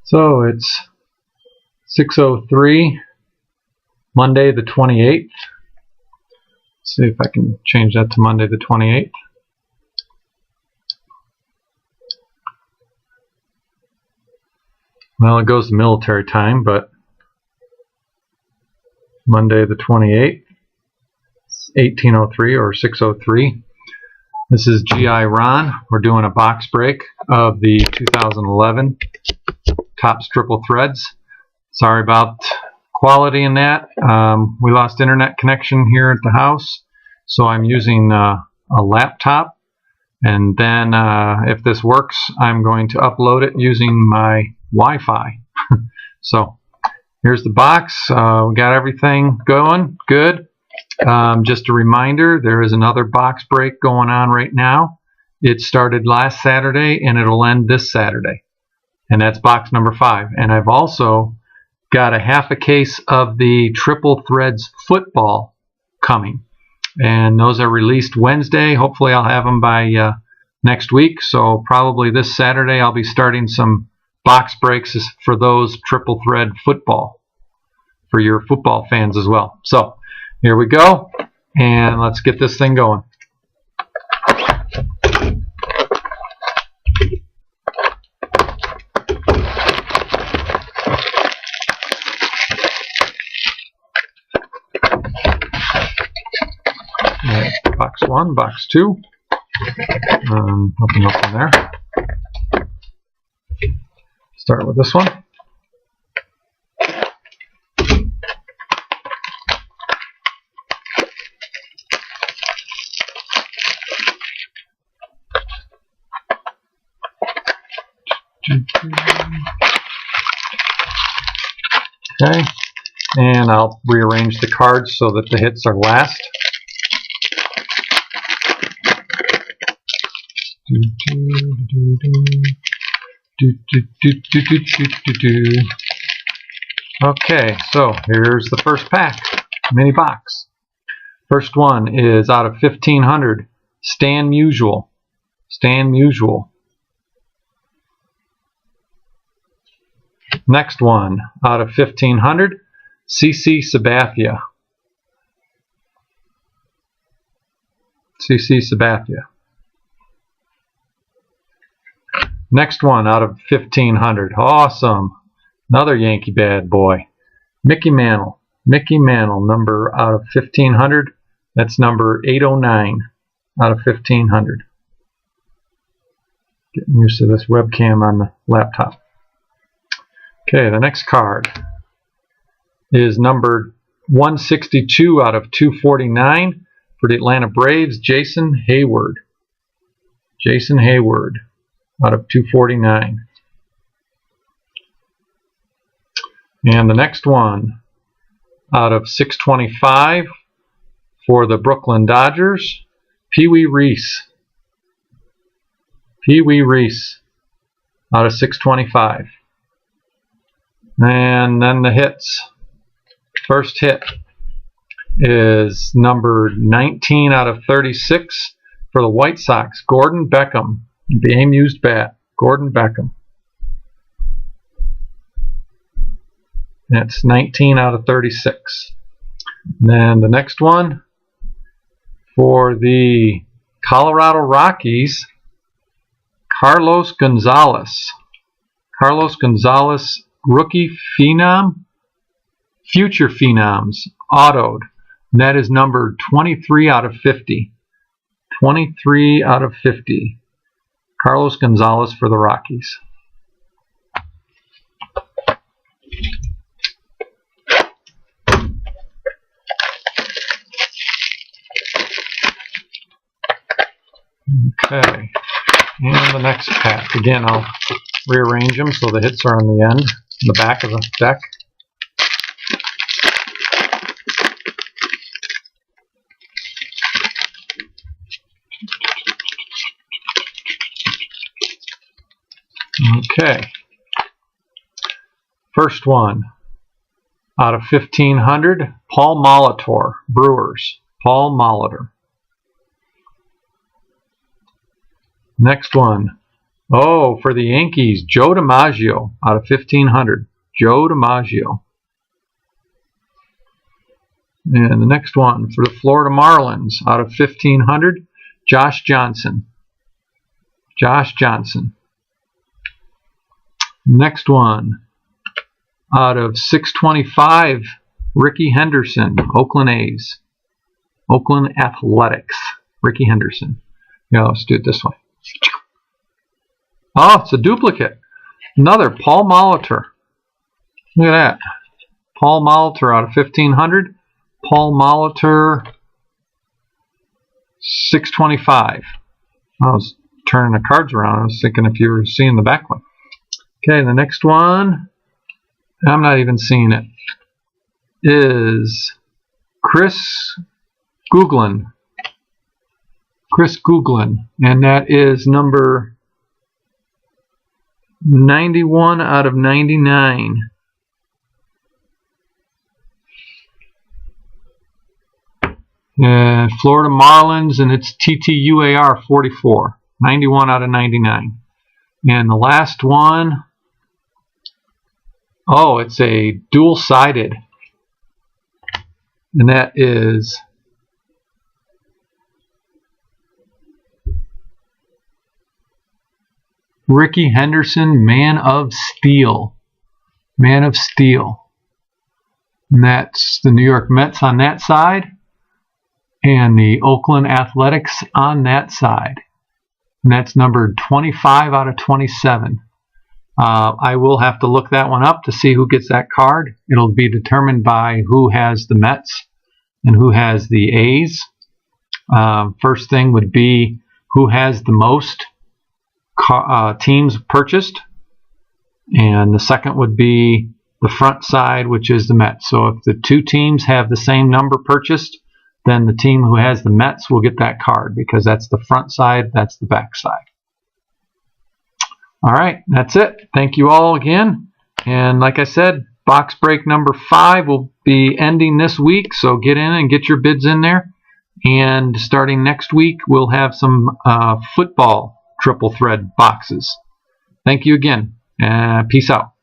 So it's 6:03, Monday the 28th. See if I can change that to Monday the 28th. Well, it goes to military time, but Monday the 28th, 1803 or 6:03. This is GI Ron. We're doing a box break of the 2011 Topps Triple Threads. Sorry about quality in that. We lost internet connection here at the house, so I'm using a laptop. And then if this works, I'm going to upload it using my Wi-Fi. So here's the box. We got everything going good. Just a reminder, there is another box break going on right now. It started last Saturday and it'll end this Saturday. And that's box number 5. And I've also got a half a case of the Triple Threads football coming. And those are released Wednesday. Hopefully I'll have them by next week. So probably this Saturday I'll be starting some box breaks for those Triple Thread football for your football fans as well. So here we go, and let's get this thing going. Right, box 1, box 2. Nothing up in there. Start with this one. Okay, and I'll rearrange the cards so that the hits are last. Okay, so here's the first pack, mini box. First one is out of 1500, Stan Musial. Stan Musial. Next one, out of 1500, CC Sabathia. CC Sabathia. Next one, out of 1500, awesome. Another Yankee bad boy. Mickey Mantle. Mickey Mantle, number out of 1500. That's number 809 out of 1500. Getting used to this webcam on the laptop. Okay, the next card is numbered 162 out of 249 for the Atlanta Braves, Jason Heyward. Jason Heyward out of 249. And the next one out of 625 for the Brooklyn Dodgers, Pee Wee Reese. Pee Wee Reese out of 625. And then the hits. First hit is number 19 out of 36 for the White Sox, Gordon Beckham. The aim-used bat, Gordon Beckham. That's 19 out of 36. And then the next one for the Colorado Rockies, Carlos Gonzalez. Carlos Gonzalez, rookie phenom, future phenoms, autoed. And that is numbered 23 out of 50. 23 out of 50. Carlos Gonzalez for the Rockies. Okay, and the next pack. Again, I'll rearrange them so the hits are on the end, the back of the deck. Okay, first one out of 1500, Paul Molitor, Brewers. Paul Molitor. Next one Oh, for the Yankees, Joe DiMaggio out of 1,500. Joe DiMaggio. And the next one for the Florida Marlins out of 1,500, Josh Johnson. Josh Johnson. Next one out of 625, Rickey Henderson, Oakland A's. Oakland Athletics, Rickey Henderson. Yeah, let's do it this way. Oh, it's a duplicate. Another Paul Molitor. Look at that. Paul Molitor out of 1,500. Paul Molitor 625. I was turning the cards around. I was thinking if you were seeing the back one. Okay, the next one, I'm not even seeing it, is Chris Googlin. Chris Googlin. And that is number 91 out of 99. Florida Marlins, and it's TTUAR 44. 91 out of 99. And the last one, oh, it's a dual-sided. And that is Rickey Henderson, Man of Steel. Man of Steel. And that's the New York Mets on that side, and the Oakland Athletics on that side. And that's numbered 25 out of 27. I will have to look that one up to see who gets that card. It'll be determined by who has the Mets and who has the A's. First thing would be who has the most teams purchased. And the second would be the front side, which is the Mets. So if the two teams have the same number purchased, then the team who has the Mets will get that card, because that's the front side, that's the back side. All right, that's it. Thank you all again. And like I said, box break number 5 will be ending this week, so get in and get your bids in there. And starting next week, we'll have some football triple thread boxes. Thank you again. Peace out.